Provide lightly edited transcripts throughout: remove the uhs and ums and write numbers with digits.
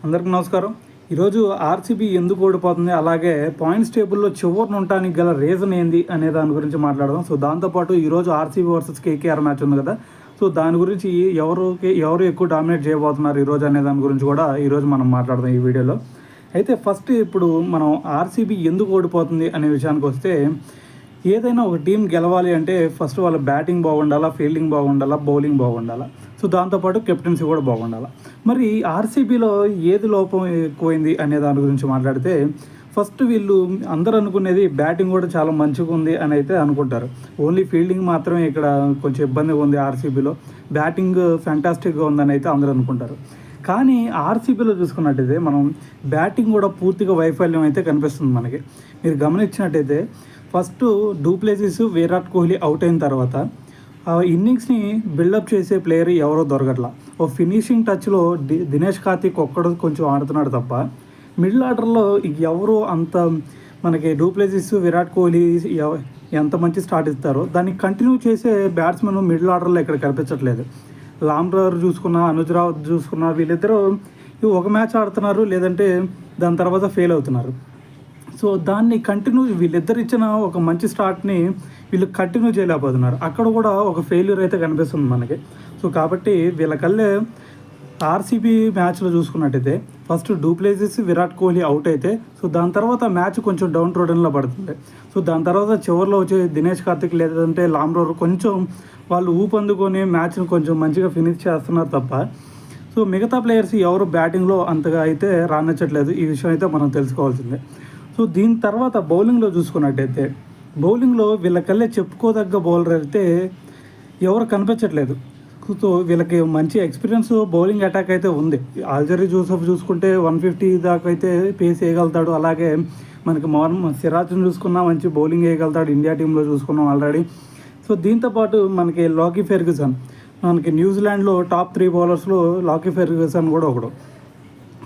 అందరికీ నమస్కారం. ఈరోజు ఆర్సీబీ ఎందుకు ఓడిపోతుంది, అలాగే పాయింట్స్ టేబుల్లో చివరిన ఉండటానికి గల రీజన్ ఏంది అనే దాని గురించి మాట్లాడదాం. సో దాంతోపాటు ఈరోజు ఆర్సీబీ వర్సెస్ కేకేఆర్ మ్యాచ్ ఉంది కదా, సో దాని గురించి ఎవరు ఎక్కువ డామినేట్ చేయబోతున్నారు ఈరోజు అనే దాని గురించి కూడా ఈరోజు మనం మాట్లాడదాం ఈ వీడియోలో. అయితే ఫస్ట్ ఇప్పుడు మనం ఆర్సీబీ ఎందుకు ఓడిపోతుంది అనే విషయానికి వస్తే, ఏదైనా ఒక టీం గెలవాలి అంటే ఫస్ట్ వాళ్ళ బ్యాటింగ్ బాగుండాలా, ఫీల్డింగ్ బాగుండాలా, బౌలింగ్ బాగుండాలా, సో దాంతోపాటు కెప్టెన్సీ కూడా బాగుండాలి. మరి ఆర్సీబీలో ఏది లోపం ఎక్కువైంది అనే దాని గురించి మాట్లాడితే, ఫస్ట్ వీళ్ళు అందరూ అనుకునేది బ్యాటింగ్ కూడా చాలా మంచిగా ఉంది అని అయితే అనుకుంటారు. ఓన్లీ ఫీల్డింగ్ మాత్రమే ఇక్కడ కొంచెం ఇబ్బందిగా ఉంది ఆర్సీబీలో, బ్యాటింగ్ ఫ్యాంటాస్టిక్గా ఉందని అయితే అందరూ అనుకుంటారు. కానీ ఆర్సీబీలో చూసుకున్నట్టయితే మనం బ్యాటింగ్ కూడా పూర్తిగా వైఫల్యం అయితే కనిపిస్తుంది మనకి. మీరు గమనించినట్టయితే first du Plessis, Virat Kohli out అయిన తర్వాత ఆ ఇన్నింగ్స్ని బిల్డప్ చేసే ప్లేయర్ ఎవరో దొరకట్లా. ఓ ఫినిషింగ్ టచ్లో దినేష్ కార్తిక్ ఒక్కడు కొంచెం ఆడుతున్నాడు తప్ప, మిడిల్ ఆర్డర్లో ఎవరు అంత మనకి డూప్లెసిస్, విరాట్ కోహ్లీ ఎంత మంచి స్టార్ట్ ఇస్తారో దాన్ని కంటిన్యూ చేసే బ్యాట్స్మెన్ మిడిల్ ఆర్డర్లో ఇక్కడ కనిపించట్లేదు. లామ్రార్ చూసుకున్నా, అనుజ్ రావత్ చూసుకున్నా, వీళ్ళిద్దరూ ఒక మ్యాచ్ ఆడుతున్నారు, లేదంటే దాని తర్వాత ఫెయిల్ అవుతున్నారు. సో దాన్ని కంటిన్యూ వీళ్ళిద్దరు ఇచ్చిన ఒక మంచి స్టార్ట్ని వీళ్ళు కంటిన్యూ చేయలేకపోతున్నారు. అక్కడ కూడా ఒక ఫెయిల్యూర్ అయితే కనిపిస్తుంది మనకి. సో కాబట్టి వీళ్ళకల్లే ఆర్సీబీ మ్యాచ్లో చూసుకున్నట్టయితే first du Plessis, Virat Kohli out అయితే, సో దాని తర్వాత మ్యాచ్ కొంచెం డౌన్ రోడన్లో పడుతుంది. సో దాని తర్వాత చివరిలో వచ్చే దినేష్ కార్తిక్ లేదంటే లామ్రోర్ కొంచెం వాళ్ళు ఊపందుకొని మ్యాచ్ను కొంచెం మంచిగా ఫినిష్ చేస్తున్నారు తప్ప, సో మిగతా ప్లేయర్స్ ఎవరు బ్యాటింగ్లో అంతగా అయితే రానిచ్చట్లేదు. ఈ విషయం అయితే మనం తెలుసుకోవాల్సిందే. సో దీని తర్వాత బౌలింగ్లో చూసుకున్నట్టయితే, బౌలింగ్లో వీళ్ళకల్లే చెప్పుకోదగ్గ బౌలర్ అయితే ఎవరు కనిపించట్లేదు. సో వీళ్ళకి మంచి ఎక్స్పీరియన్స్ బౌలింగ్ అటాక్ అయితే ఉంది. ఆల్జరీ జోసెఫ్ చూసుకుంటే 150 దాకా అయితే పేస్ వేయగలుగుతాడు. అలాగే మనకి సిరాజ్ని చూసుకున్నా మంచి బౌలింగ్ వేయగలుగుతాడు. ఇండియా టీంలో చూసుకున్నాం ఆల్రెడీ. సో దీంతోపాటు మనకి లాకీ ఫెర్గ్యూసన్, మనకి న్యూజిలాండ్లో టాప్ 3 బౌలర్స్లో లాకీ ఫెర్గ్యూసన్ కూడా ఒకడు.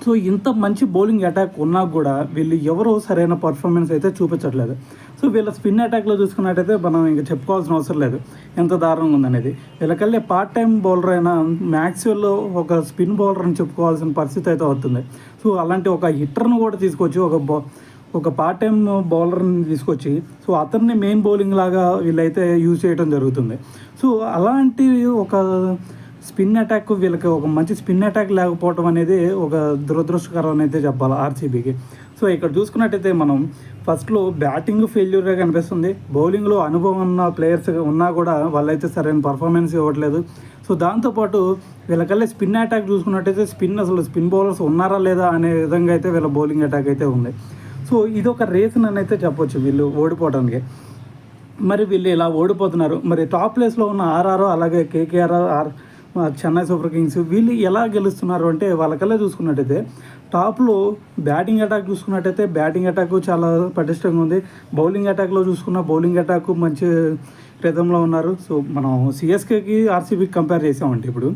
సో ఇంత మంచి బౌలింగ్ అటాక్ ఉన్నా కూడా వీళ్ళు ఎవరు సరైన పర్ఫార్మెన్స్ అయితే చూపించట్లేదు. సో వీళ్ళ స్పిన్ అటాక్లో చూసుకున్నట్టయితే మనం ఇంకా చెప్పుకోవాల్సిన అవసరం లేదు ఎంత దారుణంగా ఉందనేది. వీళ్ళకల్లే పార్ట్ టైం బౌలర్ అయిన మ్యాక్స్వెల్లో ఒక స్పిన్ బౌలర్ అని చెప్పుకోవాల్సిన పరిస్థితి అయితే అవుతుంది. సో అలాంటి ఒక హిట్టర్ను కూడా తీసుకొచ్చి ఒక పార్ట్ టైం బౌలర్ని తీసుకొచ్చి సో అతన్ని మెయిన్ బౌలింగ్ లాగా వీళ్ళైతే యూజ్ చేయడం జరుగుతుంది. సో అలాంటి ఒక స్పిన్ అటాక్, వీళ్ళకి ఒక మంచి స్పిన్ అటాక్ లేకపోవడం అనేది ఒక దురదృష్టకరం అని అయితే చెప్పాలి ఆర్సీబీకి. సో ఇక్కడ చూసుకున్నట్టయితే మనం ఫస్ట్లో బ్యాటింగ్ ఫెయిల్యూర్గా కనిపిస్తుంది. బౌలింగ్లో అనుభవం ఉన్న ప్లేయర్స్ ఉన్నా కూడా వాళ్ళైతే సరైన పర్ఫార్మెన్స్ ఇవ్వట్లేదు. సో దాంతోపాటు వీళ్ళకల్లే స్పిన్ అటాక్ చూసుకున్నట్టయితే స్పిన్ బౌలర్స్ ఉన్నారా లేదా అనే విధంగా అయితే వీళ్ళ బౌలింగ్ అటాక్ అయితే ఉంది. సో ఇదొక రీజన్ అని అయితే చెప్పొచ్చు వీళ్ళు ఓడిపోవడానికి. మరి వీళ్ళు ఇలా ఓడిపోతున్నారు. మరి టాప్ ప్లేస్లో ఉన్న ఆర్ఆర్, అలాగే కేకేఆర్, చెన్నై సూపర్ కింగ్స్ వీళ్ళు ఎలా గెలుస్తున్నారు అంటే, వాళ్ళకల్లా చూసుకున్నట్టయితే టాప్లో బ్యాటింగ్ అటాక్ చూసుకున్నట్టయితే బ్యాటింగ్ అటాక్ చాలా పటిష్టంగా ఉంది. బౌలింగ్ అటాక్లో చూసుకున్న బౌలింగ్ అటాక్ మంచి రిథంలో ఉన్నారు. సో మనం సిఎస్కేకి ఆర్సీబీకి కంపేర్ చేసామంటే, ఇప్పుడు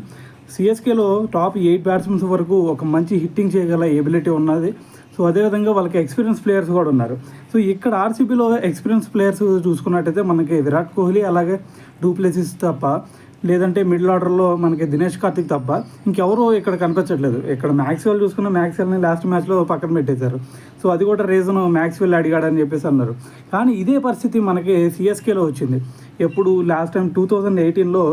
సిఎస్కేలో టాప్ 8 బ్యాట్స్మెన్స్ వరకు ఒక మంచి హిట్టింగ్ చేయగల ఎబిలిటీ ఉన్నది. సో అదేవిధంగా వాళ్ళకి ఎక్స్పీరియన్స్ ప్లేయర్స్ కూడా ఉన్నారు. సో ఇక్కడ ఆర్సీబీలో ఎక్స్పీరియన్స్ ప్లేయర్స్ చూసుకున్నట్టయితే మనకి విరాట్ కోహ్లీ, అలాగే డూప్లెసిస్ తప్ప, లేదంటే మిడిల్ ఆర్డర్లో మనకి దినేష్ కార్తిక్ తప్ప ఇంకెవరో ఇక్కడ కనిపించట్లేదు. ఇక్కడ మ్యాక్స్వెల్ చూసుకున్న మ్యాక్స్వెల్ని లాస్ట్ మ్యాచ్లో పక్కన పెట్టేశారు. సో అది కూడా రీజన్ మ్యాక్స్వెల్ అడిగాడని చెప్పేసి అన్నారు. కానీ ఇదే పరిస్థితి మనకి సిఎస్కేలో వచ్చింది. ఎప్పుడు లాస్ట్ టైం 2018లో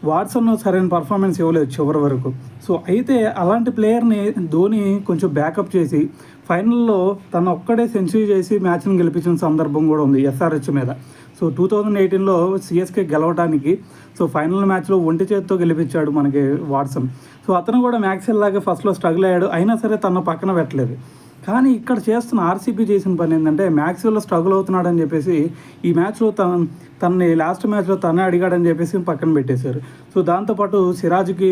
వాట్సన్ సరైన పర్ఫార్మెన్స్ ఇవ్వలేదు చివరి వరకు. సో అయితే అలాంటి ప్లేయర్ని ధోని కొంచెం బ్యాకప్ చేసి ఫైనల్లో తను ఒక్కడే సెంచరీ చేసి మ్యాచ్ని గెలిపించిన సందర్భం కూడా ఉంది ఎస్ఆర్హెచ్ మీద. సో 2018లో సిఎస్కే గెలవడానికి సో ఫైనల్ మ్యాచ్లో ఒంటి చేతితో గెలిపించాడు మనకి వాట్సన్. సో అతను కూడా మ్యాక్స్వెల్ లాగా ఫస్ట్లో స్ట్రగుల్ అయ్యాడు, అయినా సరే తను పక్కన పెట్టలేదు. కానీ ఇక్కడ చేస్తున్న ఆర్సీబీ చేసిన పని ఏంటంటే, మ్యాక్స్వెల్లో స్ట్రగుల్ అవుతున్నాడని చెప్పేసి ఈ మ్యాచ్లో తనని లాస్ట్ మ్యాచ్లో తనే అడిగాడని చెప్పేసి పక్కన పెట్టేశారు. సో దాంతోపాటు సిరాజ్కి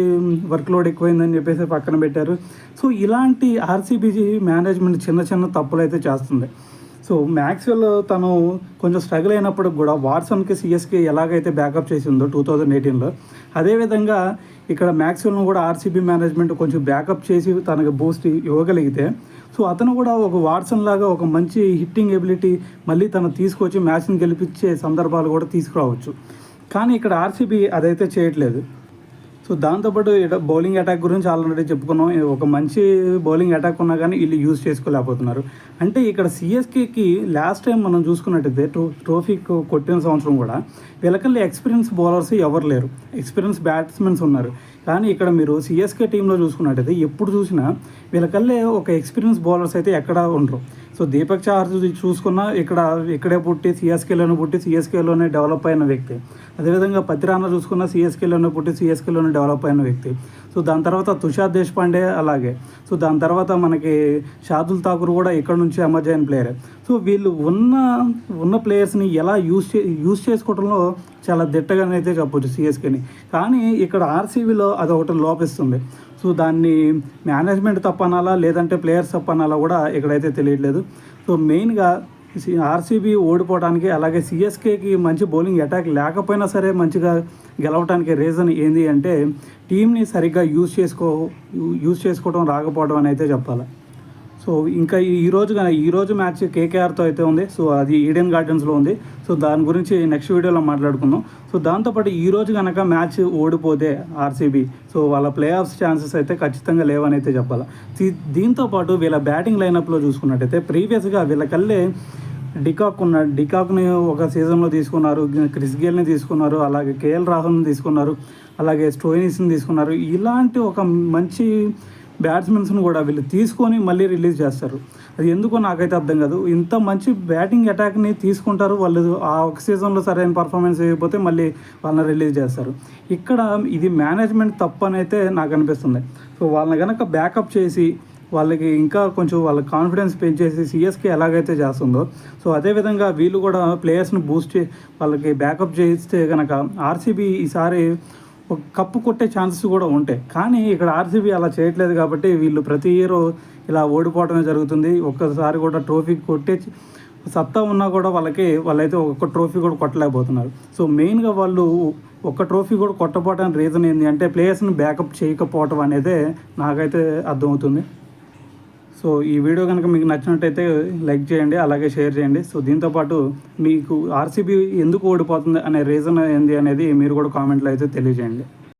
వర్క్లోడ్ ఎక్కువైందని చెప్పేసి పక్కన పెట్టారు. సో ఇలాంటి ఆర్సీబీ మేనేజ్మెంట్ చిన్న చిన్న తప్పులు అయితే చేస్తుంది. సో మ్యాక్స్వెల్ తను కొంచెం స్ట్రగుల్ అయినప్పుడు కూడా వాట్సన్కి సిఎస్కే ఎలాగైతే బ్యాకప్ చేసిందో 2018లో, అదేవిధంగా ఇక్కడ మ్యాక్స్వెల్ను కూడా ఆర్సీబీ మేనేజ్మెంట్ కొంచెం బ్యాకప్ చేసి తనకు బూస్ట్ ఇవ్వగలిగితే, సో అతను కూడా ఒక వాట్సన్ లాగా ఒక మంచి హిట్టింగ్ ఎబిలిటీ మళ్ళీ తను తీసుకొచ్చి మ్యాచ్ని గెలిపించే సందర్భాలు కూడా తీసుకురావచ్చు. కానీ ఇక్కడ ఆర్సీబీ అదైతే చేయట్లేదు. సో దాంతోపాటు బౌలింగ్ అటాక్ గురించి ఆల్రెడీ చెప్పుకున్నాం. ఒక మంచి బౌలింగ్ అటాక్ ఉన్నా కానీ వీళ్ళు యూజ్ చేసుకోలేకపోతున్నారు. అంటే ఇక్కడ సిఎస్కేకి లాస్ట్ టైం మనం చూసుకున్నట్టయితే ట్రోఫీ కొట్టిన సంవత్సరం కూడా వీళ్ళకల్లా ఎక్స్పీరియన్స్ బౌలర్స్ ఎవరు లేరు, ఎక్స్పీరియన్స్ బ్యాట్స్మెన్స్ ఉన్నారు. కానీ ఇక్కడ మీరు సిఎస్కే టీంలో చూసుకున్నట్టయితే ఎప్పుడు చూసినా వీళ్ళకల్లే ఒక ఎక్స్పీరియన్స్ బౌలర్స్ అయితే ఎక్కడా ఉండరు. సో దీపక్ చహర్ చూసుకున్నా ఇక్కడే పుట్టి సిఎస్కేలోనే డెవలప్ అయిన వ్యక్తి. అదేవిధంగా పతిరానా చూసుకున్న సిఎస్కేలోనే పుట్టి సిఎస్కేలోనే డెవలప్ అయిన వ్యక్తి. సో దాని తర్వాత తుషార్ దేశపాండే అలాగే. సో దాని తర్వాత మనకి షార్దుల్ ఠాకూర్ కూడా ఇక్కడ నుంచి ఎమర్జ్ అయిన ప్లేయరే. సో వీళ్ళు ఉన్న ప్లేయర్స్ని ఎలా యూజ్ చేసుకోవడంలో చాలా దిట్టగానైతే చెప్పొచ్చు సిఎస్కేని. కానీ ఇక్కడ ఆర్సీబీలో అదొకటి లోపిస్తుంది. సో దాన్ని మేనేజ్మెంట్ తప్పనాలా లేదంటే ప్లేయర్స్ తప్పనాలా కూడా ఇక్కడైతే తెలియట్లేదు. సో మెయిన్గా ఆర్సీబీ ఓడిపోవడానికి అలాగే సిఎస్కేకి మంచి బౌలింగ్ అటాక్ లేకపోయినా సరే మంచిగా గెలవడానికి రీజన్ ఏంది అంటే టీంని సరిగ్గా యూజ్ చేసుకోవడం రాకపోవడం అని అయితే చెప్పాలి. సో ఇంకా ఈరోజు మ్యాచ్ కేకేఆర్తో అయితే ఉంది. సో అది ఈడెన్ గార్డెన్స్లో ఉంది. సో దాని గురించి నెక్స్ట్ వీడియోలో మాట్లాడుకుందాం. సో దాంతోపాటు ఈరోజు కనుక మ్యాచ్ ఓడిపోతే ఆర్సీబీ సో వాళ్ళ ప్లే ఆఫ్స్ ఛాన్సెస్ అయితే ఖచ్చితంగా లేవని అయితే చెప్పాలి. దీంతోపాటు వీళ్ళ బ్యాటింగ్ లైనప్లో చూసుకున్నట్టయితే ప్రీవియస్గా వీళ్ళకల్లే డికాక్ని ఒక సీజన్లో తీసుకున్నారు, క్రిస్ గేల్ని తీసుకున్నారు, అలాగే కేఎల్ రాహుల్ని తీసుకున్నారు, అలాగే స్టోయినిస్ని తీసుకున్నారు. ఇలాంటి ఒక మంచి బ్యాట్స్మెన్స్ని కూడా వీళ్ళు తీసుకొని మళ్ళీ రిలీజ్ చేస్తారు. అది ఎందుకో నాకైతే అర్థం కాదు. ఇంత మంచి బ్యాటింగ్ అటాక్ని తీసుకుంటారు వాళ్ళు, ఆ ఒక సీజన్లో సరైన పర్ఫార్మెన్స్ చేయకపోతే మళ్ళీ వాళ్ళని రిలీజ్ చేస్తారు. ఇక్కడ ఇది మేనేజ్మెంట్ తప్పు అని అయితే నాకు అనిపిస్తుంది. సో వాళ్ళని కనుక బ్యాకప్ చేసి వాళ్ళకి ఇంకా కొంచెం వాళ్ళ కాన్ఫిడెన్స్ పెంచేసి సిఎస్కే ఎలాగైతే చేస్తుందో సో అదేవిధంగా వీళ్ళు కూడా ప్లేయర్స్ని వాళ్ళకి బ్యాకప్ చేస్తే కనుక ఆర్సీబీ ఈసారి ఒక కప్పు కొట్టే ఛాన్సెస్ కూడా ఉంటాయి. కానీ ఇక్కడ ఆర్సీబీ అలా చేయట్లేదు కాబట్టి వీళ్ళు ప్రతి ఇయర్ ఇలా ఓడిపోవడమే జరుగుతుంది. ఒక్కసారి కూడా ట్రోఫీ కొట్టే సత్తా ఉన్నా కూడా వాళ్ళైతే ఒక్క ట్రోఫీ కూడా కొట్టలేకపోతున్నారు. సో మెయిన్గా వాళ్ళు ఒక్క ట్రోఫీ కూడా కొట్టపోవడానికి రీజన్ ఏంటి అంటే ప్లేయర్స్ని బ్యాకప్ చేయకపోవటం అనేది నాకైతే అర్థమవుతుంది. సో ఈ వీడియో కనుక మీకు నచ్చినట్టయితే లైక్ చేయండి, అలాగే షేర్ చేయండి. సో దీంతోపాటు మీకు ఆర్సీబీ ఎందుకు ఓడిపోతుంది అనే రీజన్ ఏంది అనేది మీరు కూడా కామెంట్లో అయితే తెలియజేయండి.